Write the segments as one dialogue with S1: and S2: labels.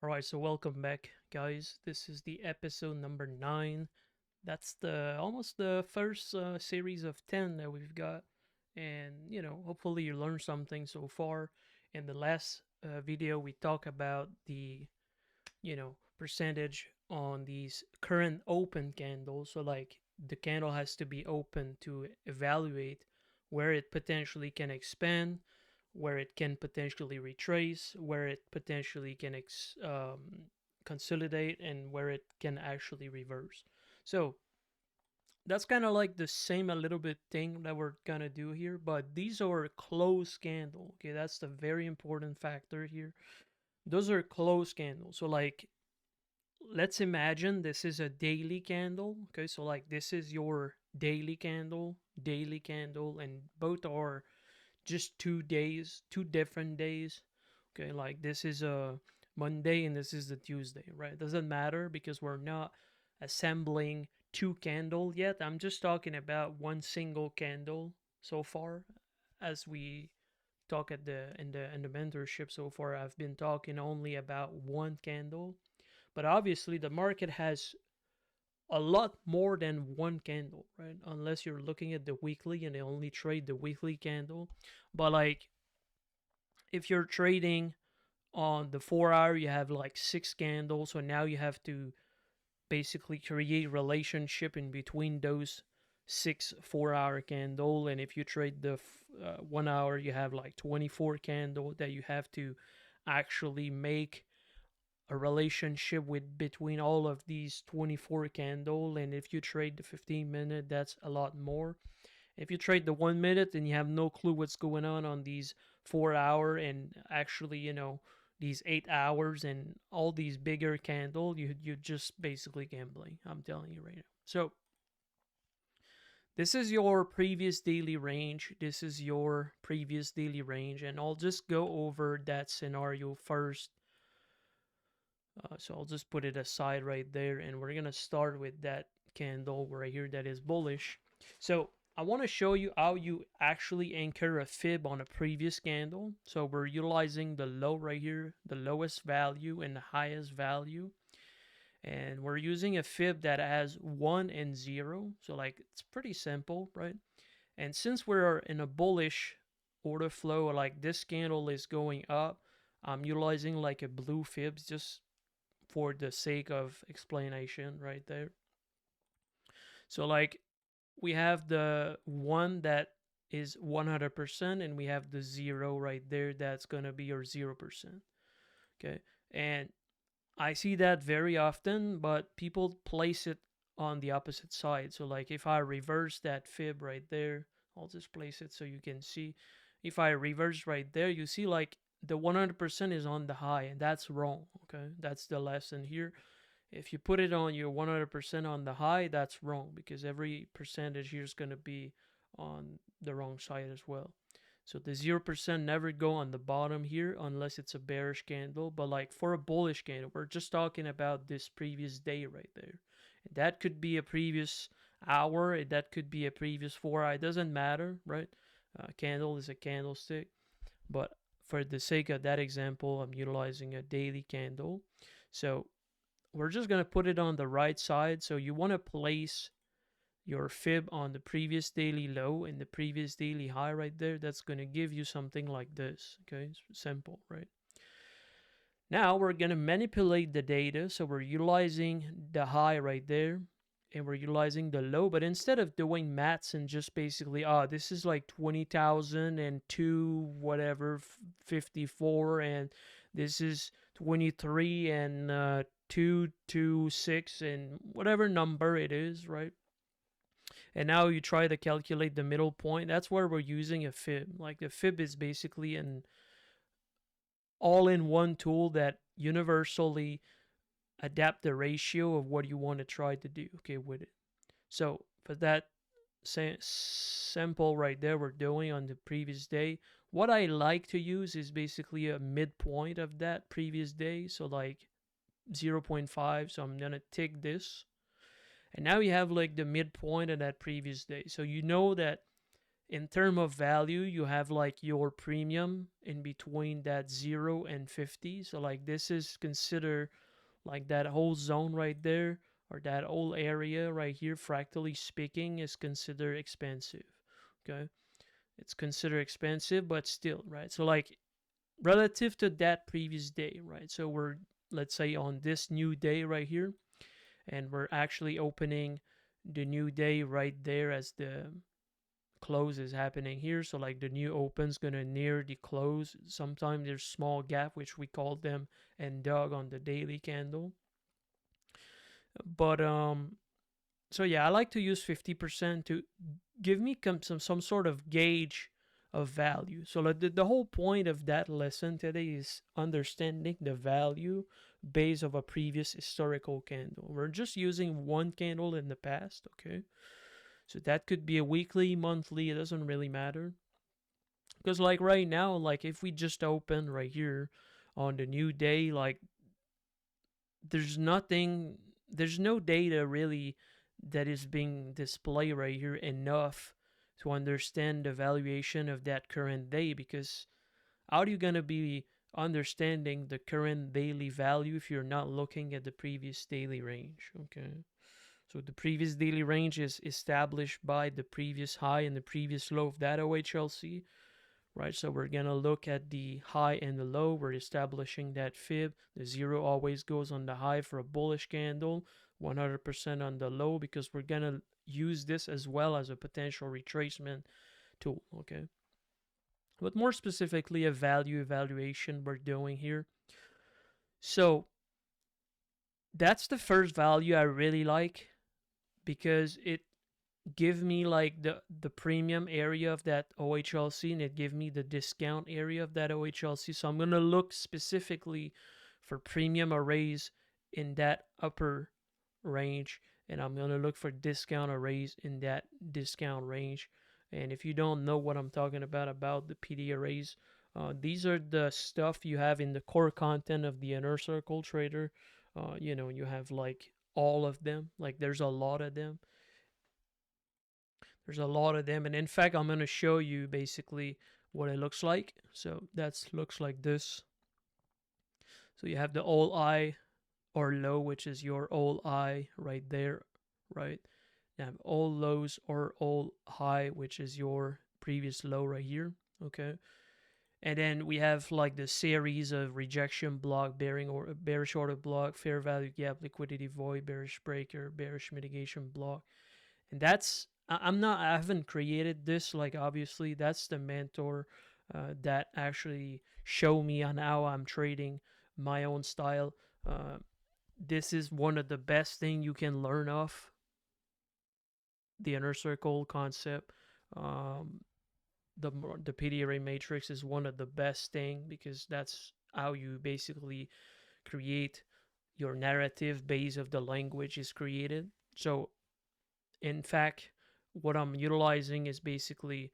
S1: Alright, so welcome back, guys. This is the episode number 9. That's the almost the first series of 10 that we've got. And, hopefully you learned something so far. In the last video, we talked about the, percentage on these current open candles. So, like, the candle has to be open to evaluate where it potentially can expand, where it can potentially retrace, where it potentially can consolidate, and where it can actually reverse. So that's kind of like the same a little bit thing that we're gonna do here, but these are closed candle. Okay, that's the very important factor here. Those are closed candles. So like, let's imagine this is a daily candle. Okay, so like this is your daily candle, and both are just 2 days, 2 different days. Okay, like this is a Monday and this is the Tuesday, right? It doesn't matter because we're not assembling two candle yet. I'm just talking about one single candle so far. As we talk at the mentorship so far, I've been talking only about one candle. But obviously the market has a lot more than one candle, right? Unless you're looking at the weekly and they only trade the weekly candle. But like, if you're trading on the 4 hour, you have like 6 candles. So now you have to basically create relationship in between those 6 4 hour candle. And if you trade the 1 hour, you have like 24 candle that you have to actually make a relationship with between all of these 24 candle. And if you trade the 15 minute, that's a lot more. If you trade the 1 minute and you have no clue what's going on these 4 hour and actually, these 8 hours and all these bigger candle, you're just basically gambling. I'm telling you right now. So this is your previous daily range. This is your previous daily range, and I'll just go over that scenario first. So I'll just put it aside right there, and we're gonna start with that candle right here that is bullish. So I want to show you how you actually anchor a fib on a previous candle. So we're utilizing the low right here, the lowest value and the highest value. And we're using a fib that has 1 and 0. So like, it's pretty simple, right? And since we're in a bullish order flow, like this candle is going up, I'm utilizing like a blue fibs just for the sake of explanation right there. So like, we have the 1 that is 100%, and we have the 0 right there that's going to be your 0%. Okay, and I see that very often, but people place it on the opposite side. So like, if I reverse that fib right there, I'll just place it so you can see. If I reverse right there, you see like the 100% is on the high, and that's wrong. Okay, that's the lesson here. If you put it on your 100% on the high, that's wrong, because every percentage here is going to be on the wrong side as well. So the 0% never go on the bottom here unless it's a bearish candle. But like, for a bullish candle, we're just talking about this previous day right there. And that could be a previous hour. That could be a previous 4 hour. It doesn't matter, right? Candle is a candlestick. But for the sake of that example, I'm utilizing a daily candle. So we're just going to put it on the right side. So you want to place your fib on the previous daily low and the previous daily high right there. That's going to give you something like this. Okay, it's simple, right? Now we're going to manipulate the data. So we're utilizing the high right there, and we're utilizing the low. But instead of doing maths and just basically, this is like 20,002 whatever 54, and this is 23 and 226 and whatever number it is, right? And now you try to calculate the middle point. That's where we're using a fib. Like, the fib is basically an all-in-one tool that universally adapt the ratio of what you want to try to do, okay, with it. So for that sample right there we're doing on the previous day, what I like to use is basically a midpoint of that previous day. So like 0.5. So I'm gonna take this, and now you have like the midpoint of that previous day. So you know that in term of value, you have like your premium in between that 0 and 50. So like this is considered like that whole zone right there, or that whole area right here, fractally speaking, is considered expensive. Okay, it's considered expensive, but still, right? So like relative to that previous day, right? So we're, let's say, on this new day right here, and we're actually opening the new day right there as the close is happening here. So like the new open's gonna near the close. Sometimes there's small gap, which we call them and dog on the daily candle. But so yeah, I like to use 50% to give me some sort of gauge of value. So the whole point of that lesson today is understanding the value base of a previous historical candle. We're just using one candle in the past, okay? So that could be a weekly, monthly, it doesn't really matter. Because like right now, like if we just open right here on the new day, like there's nothing, there's no data really that is being displayed right here enough to understand the valuation of that current day. Because how are you going to be understanding the current daily value if you're not looking at the previous daily range? Okay, so the previous daily range is established by the previous high and the previous low of that OHLC, right? So we're going to look at the high and the low. We're establishing that fib. The 0 always goes on the high for a bullish candle, 100% on the low, because we're going to use this as well as a potential retracement tool, okay? But more specifically, a value evaluation we're doing here. So that's the first value I really like, because it give me like the premium area of that OHLC, and it give me the discount area of that OHLC. So I'm going to look specifically for premium arrays in that upper range, and I'm going to look for discount arrays in that discount range. And if you don't know what I'm talking about the PD arrays, these are the stuff you have in the core content of the inner circle trader. You know, you have like all of them, like there's a lot of them. There's a lot of them, and in fact, I'm going to show you basically what it looks like. So that looks like this. So you have the all I or low, which is your all I right there, right? You have all lows or all high, which is your previous low right here, okay? And then we have like the series of rejection block, bearing or bearish order block, fair value gap, liquidity void, bearish breaker, bearish mitigation block. And that's, I haven't created this, like obviously that's the mentor that actually show me on how I'm trading my own style. This is one of the best thing you can learn of the inner circle concept. The PD array matrix is one of the best thing, because that's how you basically create your narrative base of the language is created. So in fact, what I'm utilizing is basically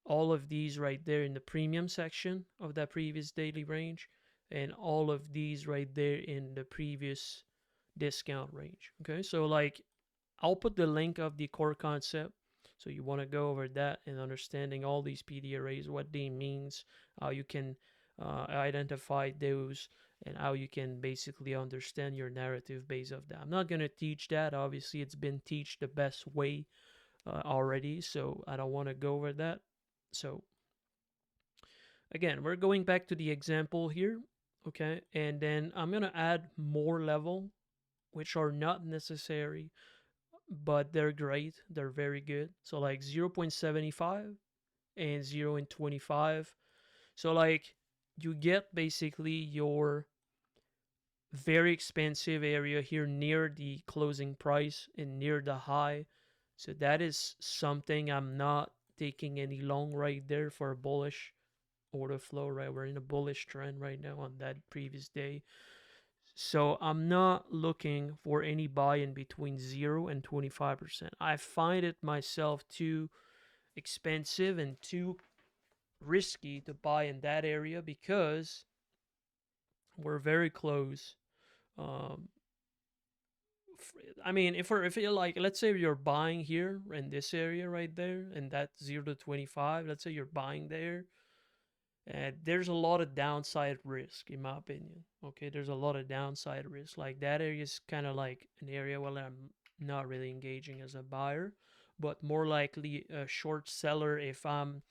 S1: all of these right there in the premium section of that previous daily range, and all of these right there in the previous discount range. Okay, so like I'll put the link of the core concept. So you want to go over that and understanding all these PD arrays, what they means, how you can identify those, and how you can basically understand your narrative base of that. I'm not going to teach that. Obviously, it's been teach the best way already, so I don't want to go over that. So again, we're going back to the example here, okay? And then I'm going to add more level, which are not necessary, but they're great. They're very good. So like 0.75 and 0.25. So like you get basically your very expensive area here near the closing price and near the high. So that is something I'm not taking any long right there for a bullish order flow, right? We're in a bullish trend right now on that previous day. So I'm not looking for any buy in between 0 and 25%. I find it myself too expensive and too risky to buy in that area, because we're very close I mean, if you're like, let's say you're buying here in this area right there, and that's 0 to 25. Let's say you're buying there, and there's a lot of downside risk, in my opinion. Okay, there's a lot of downside risk. Like that area is kind of like an area where I'm not really engaging as a buyer, but more likely a short seller if I'm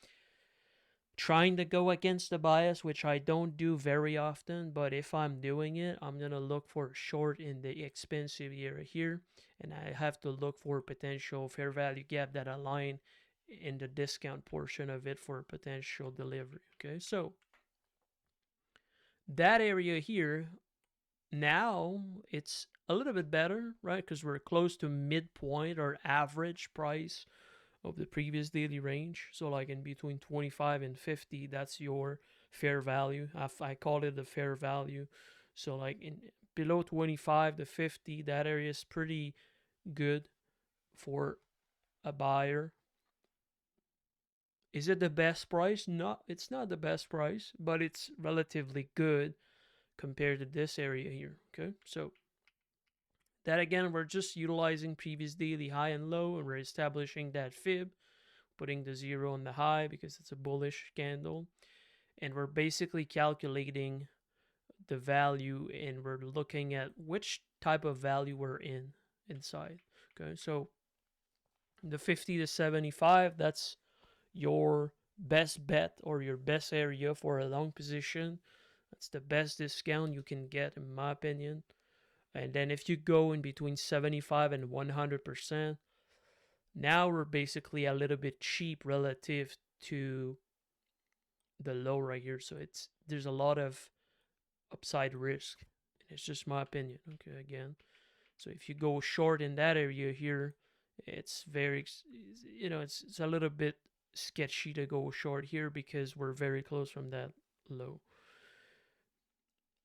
S1: trying to go against the bias, which I don't do very often, but if I'm doing it, I'm going to look for short in the expensive area here, and I have to look for potential fair value gap that align in the discount portion of it for potential delivery. Okay, so that area here, now it's a little bit better, right? Because we're close to midpoint or average price of the previous daily range. So like in between 25 and 50, that's your fair value. I call it the fair value. So like in below 25 to 50, that area is pretty good for a buyer. Is it the best price? No, it's not the best price, but it's relatively good compared to this area here. Okay, so that again, we're just utilizing previous daily high and low, and we're establishing that fib, putting the 0 on the high because it's a bullish candle, and we're basically calculating the value, and we're looking at which type of value we're inside. Okay, so the 50 to 75, that's your best bet or your best area for a long position. That's the best discount you can get, in my opinion. And then if you go in between 75 and 100%, now we're basically a little bit cheap relative to the low right here. So there's a lot of upside risk. It's just my opinion. Okay, again. So if you go short in that area here, it's very, it's a little bit sketchy to go short here because we're very close from that low.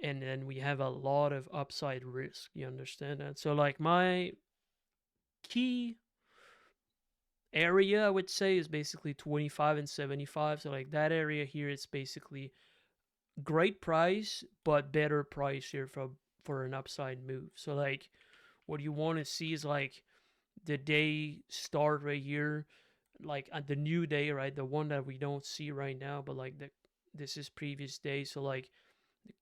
S1: And then we have a lot of upside risk. You understand that? So like my key area, I would say, is basically 25 and 75. So like that area here, it's basically great price, but better price here for an upside move. So like what you want to see is like the day start right here, like at the new day, right? The one that we don't see right now, but like this is previous day. So like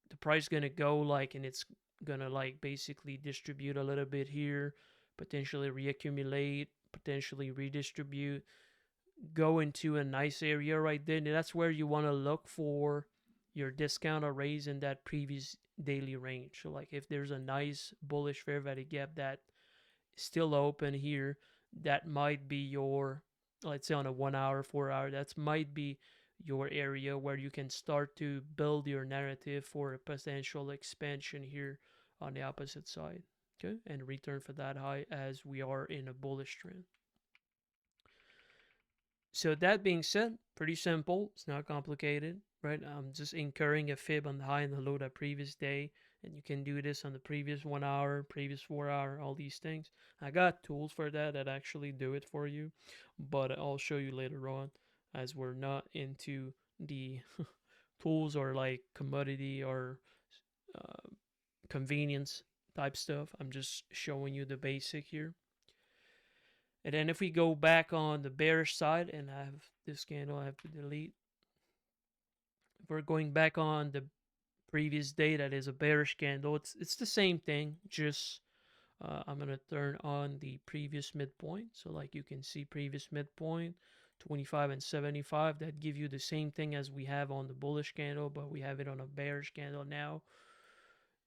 S1: the price gonna go like, and it's gonna like basically distribute a little bit here, potentially reaccumulate, potentially redistribute, go into a nice area right there. And that's where you want to look for your discount or raise in that previous daily range. So like if there's a nice bullish fair value gap that is still open here, that might be your, let's say on a 1 hour, 4 hour, that might be your area where you can start to build your narrative for a potential expansion here on the opposite side. Okay, and return for that high as we are in a bullish trend. So that being said, pretty simple. It's not complicated, right? I'm just incurring a fib on the high and the low that previous day, and you can do this on the previous 1 hour, previous 4 hour, all these things. I got tools for that actually do it for you, but I'll show you later on, as we're not into the tools or like commodity or uh, convenience type stuff. I'm just showing you the basic here. And then if we go back on the bearish side, and I have this candle I have to delete. If we're going back on the previous day, that is a bearish candle. It's the same thing, just I'm going to turn on the previous midpoint. So like you can see previous midpoint, 25 and 75. That give you the same thing as we have on the bullish candle, but we have it on a bearish candle now.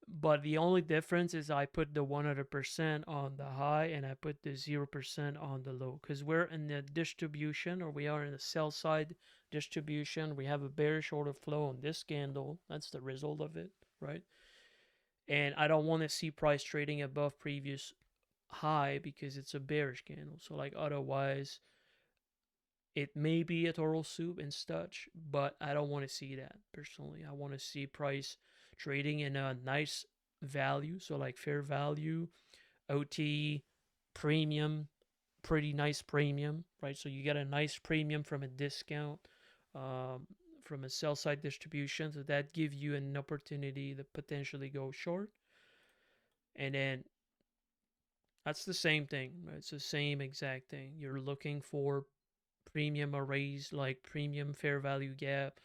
S1: But the only difference is I put the 100% on the high and I put the 0% on the low, because we're in the distribution, or we are in the sell side distribution. We have a bearish order flow on this candle. That's the result of it, right? And I don't want to see price trading above previous high because it's a bearish candle. So like otherwise it may be a total soup and such, but I don't want to see that personally. I want to see price trading in a nice value, so like fair value, OT, premium, pretty nice premium, right? So you get a nice premium from a discount, from a sell side distribution, so that gives you an opportunity to potentially go short. And then That's the same thing. It's the same exact thing. You're looking for premium arrays like premium fair value gap,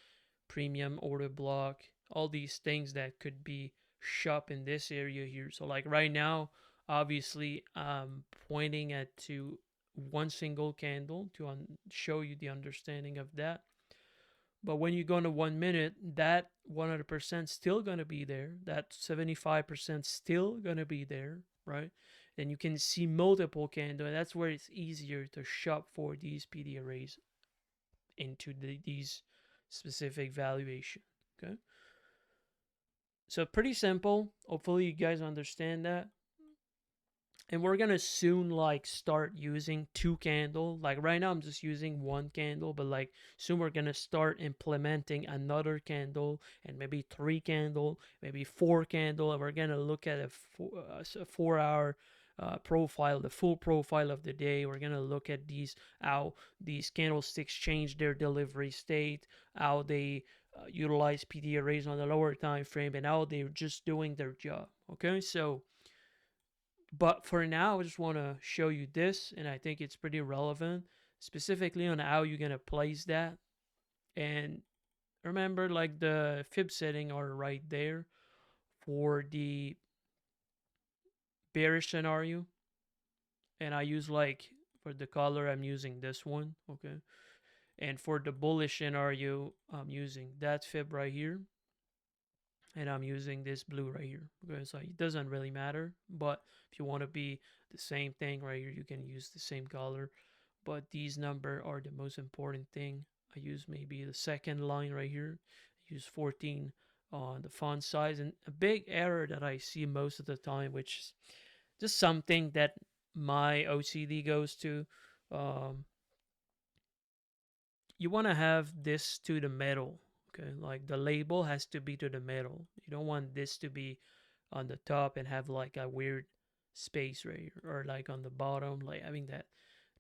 S1: premium order block, all these things that could be shop in this area here. So like right now, obviously I'm pointing at to one single candle to show you the understanding of that. But when you go into 1 minute, that 100% still gonna be there. That 75% still gonna be there, right? And you can see multiple candles. And that's where it's easier to shop for these PD arrays into these specific valuation. Okay, so pretty simple. Hopefully you guys understand that. And we're gonna soon like start using 2 candle. Like right now I'm just using 1 candle, but like soon we're gonna start implementing another candle and maybe 3 candle, maybe 4 candle, and we're gonna look at a 4 hour profile, the full profile of the day. We're gonna look at these, how these candlesticks change their delivery state, how they utilize PD arrays on the lower time frame, and how they're just doing their job. Okay, so but for now, I just want to show you this, and I think it's pretty relevant, specifically on how you're going to place that. And remember, like the fib setting are right there for the bearish scenario. And I use like, for the color, I'm using this one, okay? And for the bullish scenario, I'm using that fib right here. And I'm using this blue right here. Okay, so it doesn't really matter, but if you want to be the same thing right here, you can use the same color. But these number are the most important thing. I use maybe the second line right here. I use 14 on the font size, and a big error that I see most of the time, which is just something that my OCD goes to. Um, you want to have this to the middle. Okay, like the label has to be to the middle. You don't want this to be on the top and have like a weird space right here, or like on the bottom, like having that.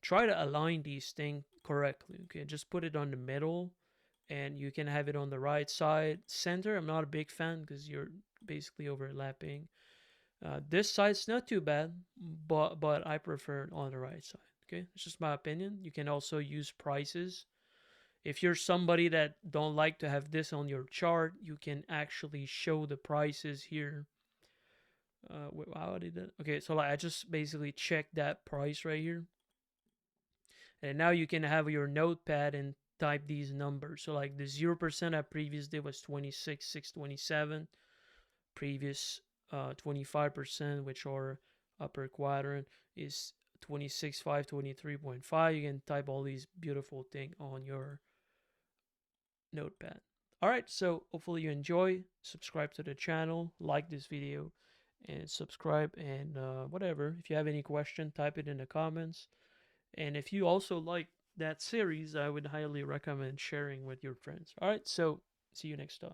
S1: Try to align these things correctly. Okay, just put it on the middle, and you can have it on the right side. Center, I'm not a big fan because you're basically overlapping. This side's not too bad, but I prefer it on the right side. Okay, it's just my opinion. You can also use prices. If you're somebody that don't like to have this on your chart, you can actually show the prices here. Wait, how did that? Okay, so like I just basically checked that price right here, and now you can have your notepad and type these numbers. So like the 0% I previous did was 26,627. Previous 25%, which are upper quadrant, is 26,523.5. You can type all these beautiful things on your notepad. All right, so hopefully you enjoy. Subscribe to the channel, like this video, and subscribe, and whatever. If you have any question, type it in the comments. And if you also like that series, I would highly recommend sharing with your friends. All right, so see you next time.